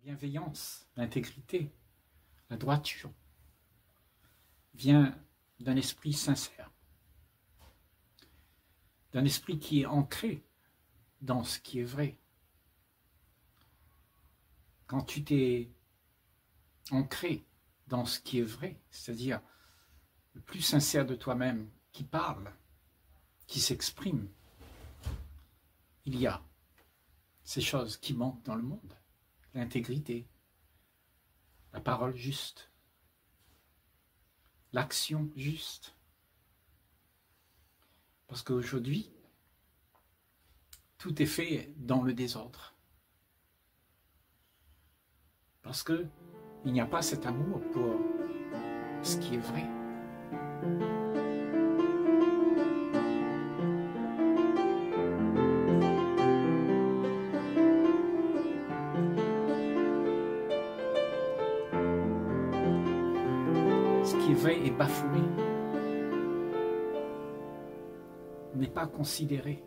bienveillance, l'intégrité, la droiture vient d'un esprit sincère, d'un esprit qui est ancré dans ce qui est vrai. Quand tu t'es ancré dans ce qui est vrai, c'est-à-dire le plus sincère de toi-même, qui parle, qui s'exprime, il y a ces choses qui manquent dans le monde, l'intégrité, la parole juste, l'action juste. Parce qu'aujourd'hui, tout est fait dans le désordre. Parce qu'il n'y a pas cet amour pour ce qui est vrai. Ce qui est vrai est bafoué, n'est pas considéré,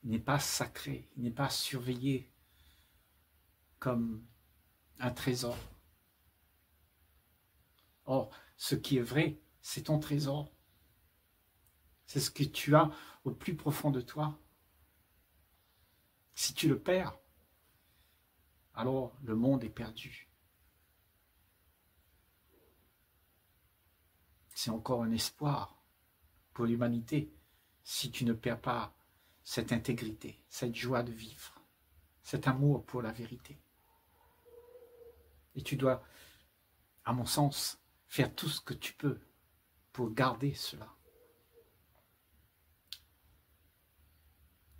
n'est pas sacré, n'est pas surveillé comme un trésor. Or, ce qui est vrai, c'est ton trésor. C'est ce que tu as au plus profond de toi. Si tu le perds, alors le monde est perdu. C'est encore un espoir pour l'humanité si tu ne perds pas cette intégrité, cette joie de vivre, cet amour pour la vérité. Et tu dois, à mon sens, faire tout ce que tu peux pour garder cela.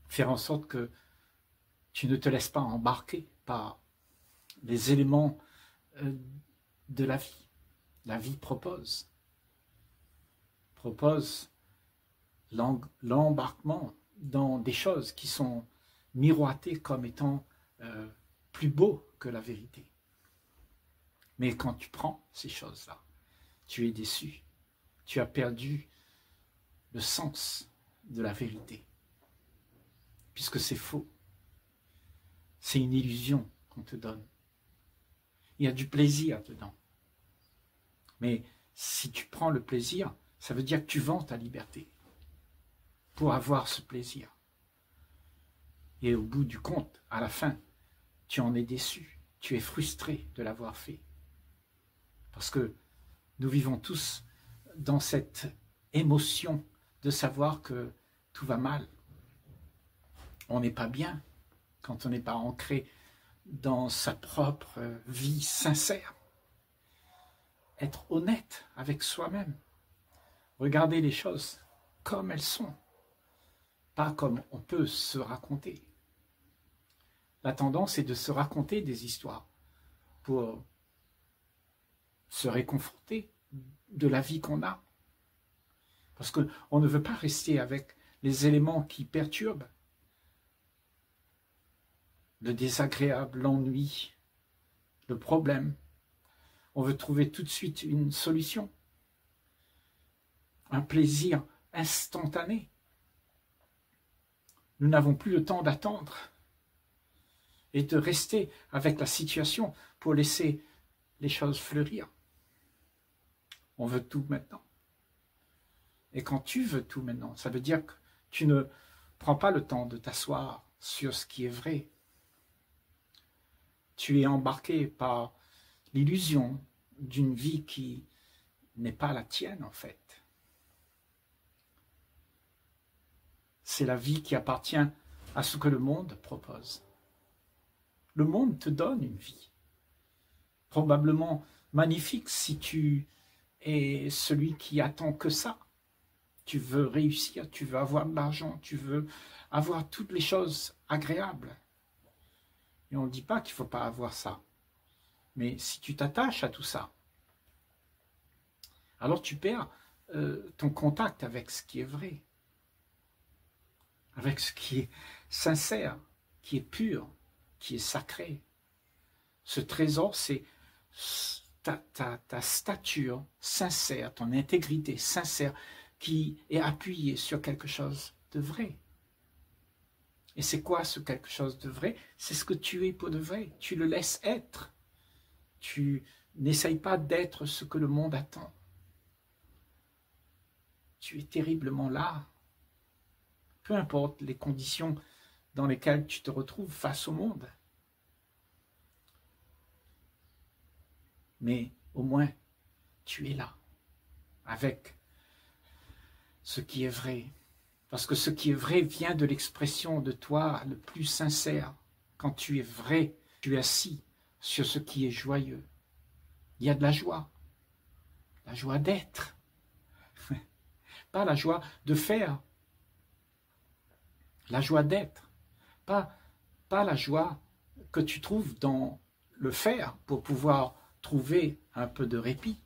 Faire en sorte que tu ne te laisses pas embarquer par les éléments de la vie. La vie propose l'embarquement dans des choses qui sont miroitées comme étant plus beaux que la vérité. Mais quand tu prends ces choses-là, tu es déçu. Tu as perdu le sens de la vérité. Puisque c'est faux. C'est une illusion qu'on te donne. Il y a du plaisir dedans. Mais si tu prends le plaisir, ça veut dire que tu vends ta liberté pour avoir ce plaisir. Et au bout du compte, à la fin, tu en es déçu. Tu es frustré de l'avoir fait. Parce que nous vivons tous dans cette émotion de savoir que tout va mal. On n'est pas bien quand on n'est pas ancré dans sa propre vie sincère. Être honnête avec soi-même. Regarder les choses comme elles sont, pas comme on peut se raconter. La tendance est de se raconter des histoires pour se réconforter de la vie qu'on a. Parce qu'on ne veut pas rester avec les éléments qui perturbent, le désagréable, l'ennui, le problème. On veut trouver tout de suite une solution, un plaisir instantané. Nous n'avons plus le temps d'attendre et de rester avec la situation pour laisser les choses fleurir. On veut tout maintenant. Et quand tu veux tout maintenant, ça veut dire que tu ne prends pas le temps de t'asseoir sur ce qui est vrai. Tu es embarqué par l'illusion d'une vie qui n'est pas la tienne en fait. C'est la vie qui appartient à ce que le monde propose. Le monde te donne une vie, probablement magnifique si tu es celui qui attend que ça. Tu veux réussir, tu veux avoir de l'argent, tu veux avoir toutes les choses agréables. Et on ne dit pas qu'il ne faut pas avoir ça. Mais si tu t'attaches à tout ça, alors tu perds ton contact avec ce qui est vrai, avec ce qui est sincère, qui est pur, qui est sacré. Ce trésor, c'est ta stature sincère, ton intégrité sincère qui est appuyée sur quelque chose de vrai. Et c'est quoi ce quelque chose de vrai? C'est ce que tu es pour de vrai. Tu le laisses être. Tu n'essayes pas d'être ce que le monde attend. Tu es terriblement là. Peu importe les conditions dans lesquelles tu te retrouves face au monde. Mais au moins, tu es là, avec ce qui est vrai. Parce que ce qui est vrai vient de l'expression de toi le plus sincère. Quand tu es vrai, tu es assis sur ce qui est joyeux. Il y a de la joie d'être, pas la joie de faire, la joie d'être, pas la joie que tu trouves dans le faire pour pouvoir trouver un peu de répit.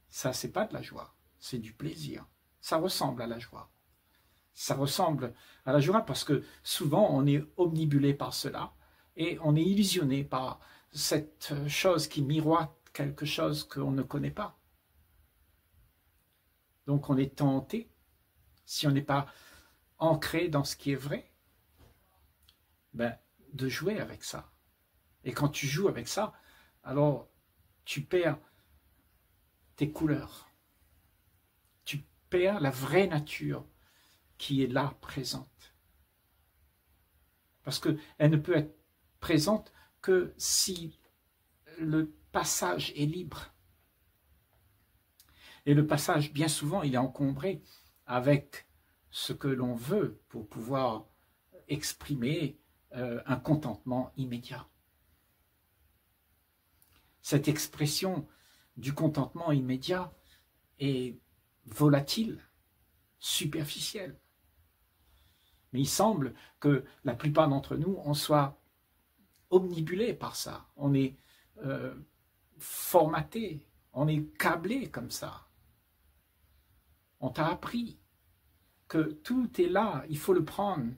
Ça, c'est pas de la joie, c'est du plaisir. Ça ressemble à la joie. Ça ressemble à la joie parce que souvent on est omnibulé par cela et on est illusionné par cette chose qui miroite quelque chose qu'on ne connaît pas. Donc on est tenté, si on n'est pas ancré dans ce qui est vrai, de jouer avec ça. Et quand tu joues avec ça, alors tu perds tes couleurs. Tu perds la vraie nature qui est là, présente. Parce qu'elle ne peut être présente que si le passage est libre. Et le passage, bien souvent, il est encombré avec ce que l'on veut pour pouvoir exprimer un contentement immédiat. Cette expression du contentement immédiat est volatile, superficielle. Mais il semble que la plupart d'entre nous, on soit omnibulés par ça. On est formaté, on est câblé comme ça. On t'a appris que tout est là, il faut le prendre.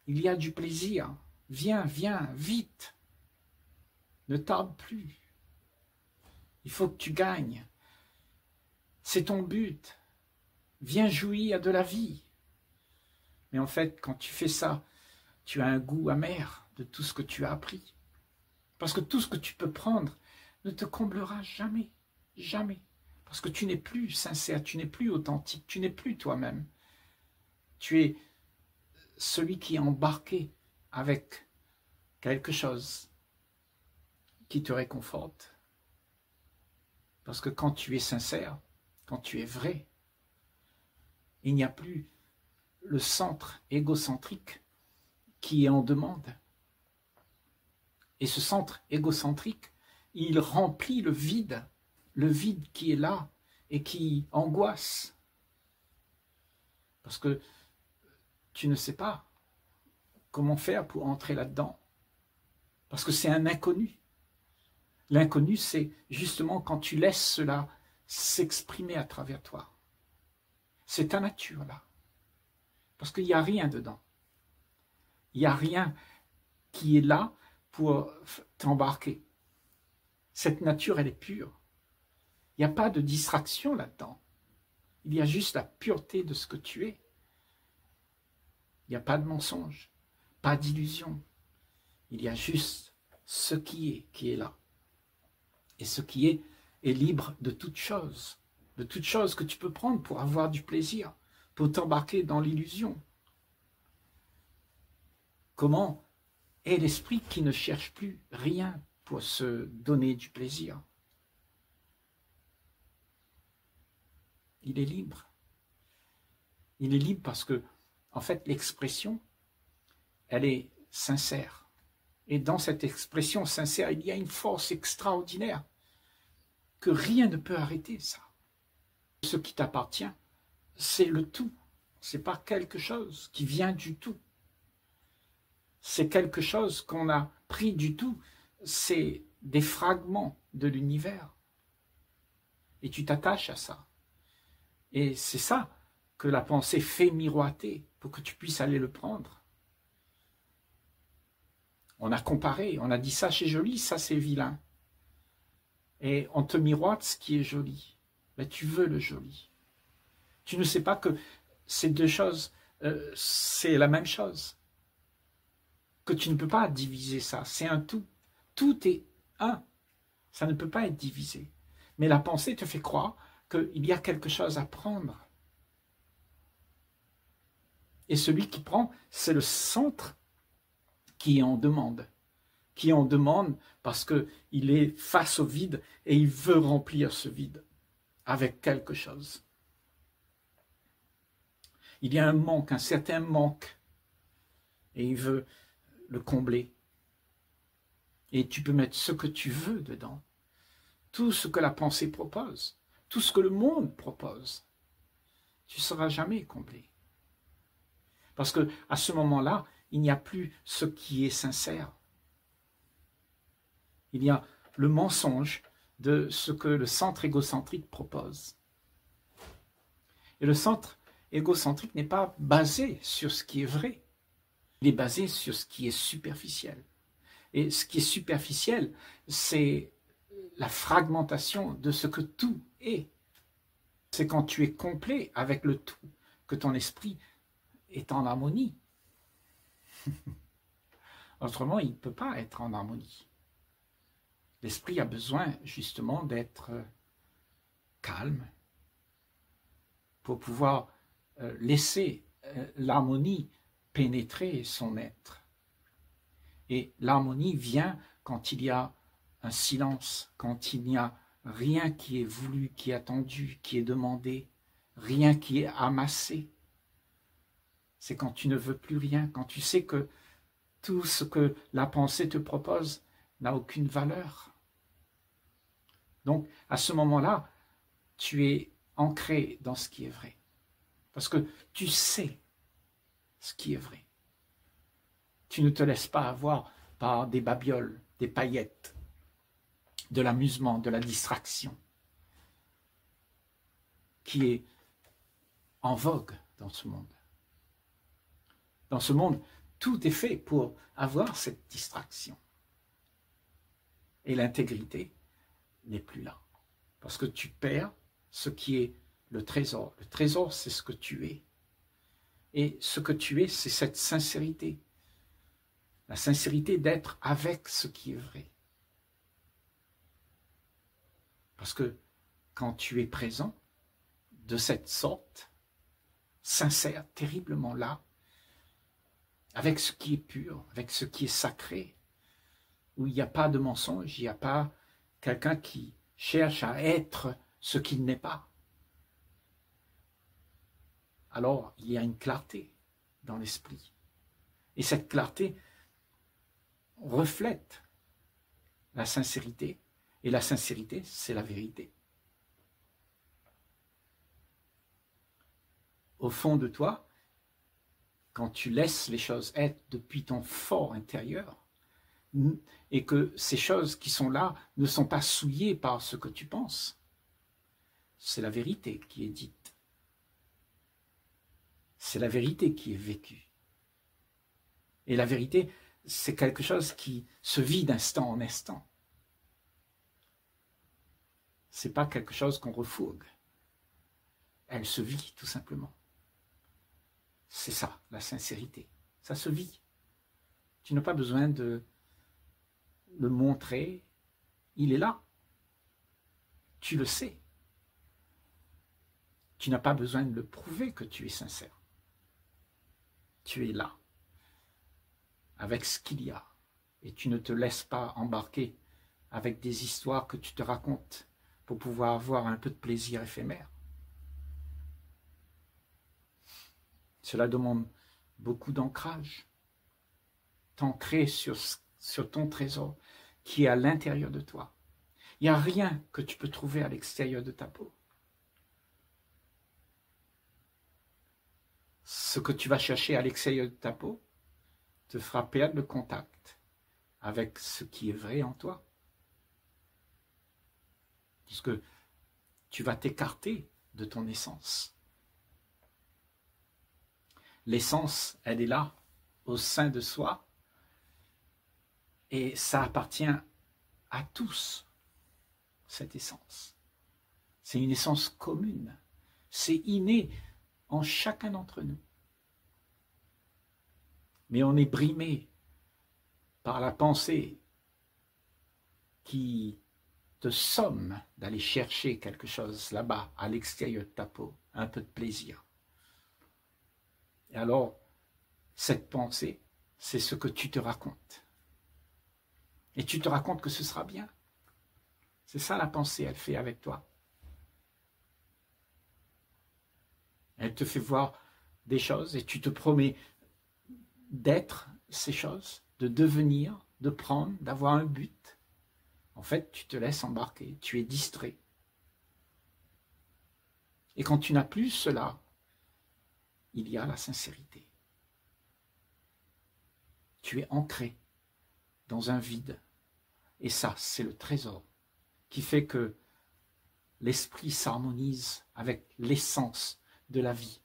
Il y a du plaisir. Viens, vite. Ne tarde plus. Il faut que tu gagnes. C'est ton but. Viens jouir de la vie. Mais en fait, quand tu fais ça, tu as un goût amer de tout ce que tu as appris. Parce que tout ce que tu peux prendre ne te comblera jamais. Jamais. Parce que tu n'es plus sincère, tu n'es plus authentique, tu n'es plus toi-même. Tu es celui qui est embarqué avec quelque chose qui te réconforte. Parce que quand tu es sincère, quand tu es vrai, il n'y a plus le centre égocentrique qui est en demande. Et ce centre égocentrique, il remplit le vide qui est là et qui angoisse. Parce que tu ne sais pas comment faire pour entrer là-dedans. Parce que c'est un inconnu. L'inconnu, c'est justement quand tu laisses cela s'exprimer à travers toi. C'est ta nature, là. Parce qu'il n'y a rien dedans. Il n'y a rien qui est là pour t'embarquer. Cette nature, elle est pure. Il n'y a pas de distraction là-dedans. Il y a juste la pureté de ce que tu es. Il n'y a pas de mensonge, pas d'illusion. Il y a juste ce qui est là. Et ce qui est libre de toute chose que tu peux prendre pour avoir du plaisir, pour t'embarquer dans l'illusion. Comment est l'esprit qui ne cherche plus rien pour se donner du plaisir? Il est libre. Il est libre parce que, en fait, l'expression, elle est sincère. Et dans cette expression sincère, il y a une force extraordinaire que rien ne peut arrêter ça. Ce qui t'appartient, c'est le tout. C'est pas quelque chose qui vient du tout. C'est quelque chose qu'on a pris du tout. C'est des fragments de l'univers. Et tu t'attaches à ça. Et c'est ça que la pensée fait miroiter pour que tu puisses aller le prendre. On a comparé, on a dit ça c'est joli, ça c'est vilain. Et on te miroite ce qui est joli. Mais tu veux le joli. Tu ne sais pas que ces deux choses, c'est la même chose. que tu ne peux pas diviser ça. C'est un tout. Tout est un. Ça ne peut pas être divisé. Mais la pensée te fait croire qu'il y a quelque chose à prendre. Et celui qui prend, c'est le centre qui en demande. Qui en demande parce qu'il est face au vide et il veut remplir ce vide avec quelque chose. Il y a un manque, un certain manque, et il veut le combler. Et tu peux mettre ce que tu veux dedans. Tout ce que la pensée propose, tout ce que le monde propose, tu ne seras jamais comblé. Parce que à ce moment-là, il n'y a plus ce qui est sincère. Il y a le mensonge de ce que le centre égocentrique propose. Et le centre égocentrique n'est pas basé sur ce qui est vrai. Il est basé sur ce qui est superficiel. Et ce qui est superficiel, c'est la fragmentation de ce que tout est. C'est quand tu es complet avec le tout que ton esprit est en harmonie. Autrement, il ne peut pas être en harmonie. L'esprit a besoin justement d'être calme pour pouvoir laisser l'harmonie pénétrer son être. Et l'harmonie vient quand il y a un silence, quand il n'y a rien qui est voulu, qui est attendu, qui est demandé, rien qui est amassé. C'est quand tu ne veux plus rien, quand tu sais que tout ce que la pensée te propose n'a aucune valeur. Donc, à ce moment-là, tu es ancré dans ce qui est vrai. Parce que tu sais ce qui est vrai. Tu ne te laisses pas avoir par des babioles, des paillettes, de l'amusement, de la distraction, qui est en vogue dans ce monde. Dans ce monde, tout est fait pour avoir cette distraction. Et l'intégrité n'est plus là. Parce que tu perds ce qui est le trésor. Le trésor, c'est ce que tu es. Et ce que tu es, c'est cette sincérité. La sincérité d'être avec ce qui est vrai. Parce que quand tu es présent de cette sorte, sincère, terriblement là, avec ce qui est pur, avec ce qui est sacré, où il n'y a pas de mensonge, il n'y a pas quelqu'un qui cherche à être ce qu'il n'est pas. Alors, il y a une clarté dans l'esprit. Et cette clarté reflète la sincérité. Et la sincérité, c'est la vérité. Au fond de toi, quand tu laisses les choses être depuis ton fort intérieur, et que ces choses qui sont là ne sont pas souillées par ce que tu penses, c'est la vérité qui est dite. C'est la vérité qui est vécue. Et la vérité, c'est quelque chose qui se vit d'instant en instant. Ce n'est pas quelque chose qu'on refourgue. Elle se vit tout simplement. C'est ça, la sincérité. Ça se vit. Tu n'as pas besoin de le montrer. Il est là. Tu le sais. Tu n'as pas besoin de le prouver que tu es sincère. Tu es là, avec ce qu'il y a. Et tu ne te laisses pas embarquer avec des histoires que tu te racontes pour pouvoir avoir un peu de plaisir éphémère. Cela demande beaucoup d'ancrage. T'ancrer sur ton trésor qui est à l'intérieur de toi. Il n'y a rien que tu peux trouver à l'extérieur de ta peau. Ce que tu vas chercher à l'extérieur de ta peau te fera perdre le contact avec ce qui est vrai en toi. Puisque tu vas t'écarter de ton essence. L'essence, elle est là, au sein de soi, et ça appartient à tous, cette essence. C'est une essence commune. C'est inné en chacun d'entre nous. Mais on est brimé par la pensée qui te somme d'aller chercher quelque chose là-bas, à l'extérieur de ta peau, un peu de plaisir. Et alors, cette pensée, c'est ce que tu te racontes. Et tu te racontes que ce sera bien. C'est ça la pensée, elle fait avec toi. Elle te fait voir des choses et tu te promets d'être ces choses, de devenir, de prendre, d'avoir un but. En fait, tu te laisses embarquer, tu es distrait. Et quand tu n'as plus cela, il y a la sincérité. Tu es ancré dans un vide. Et ça, c'est le trésor qui fait que l'esprit s'harmonise avec l'essence de la vie.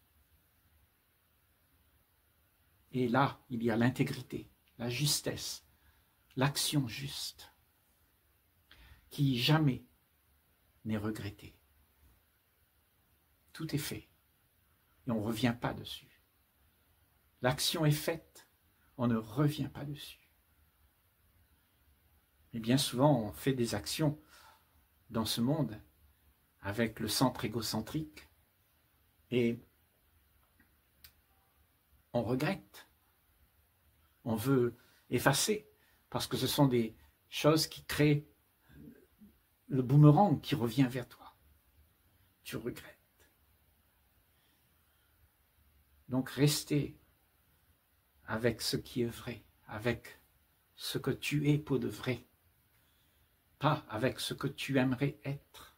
Et là, il y a l'intégrité, la justesse, l'action juste, qui jamais n'est regrettée. Tout est fait et on ne revient pas dessus. L'action est faite, on ne revient pas dessus. Et bien souvent, on fait des actions dans ce monde avec le centre égocentrique et on regrette. On veut effacer parce que ce sont des choses qui créent le boomerang qui revient vers toi. Tu regrettes. Donc restez avec ce qui est vrai, avec ce que tu es pour de vrai, pas avec ce que tu aimerais être.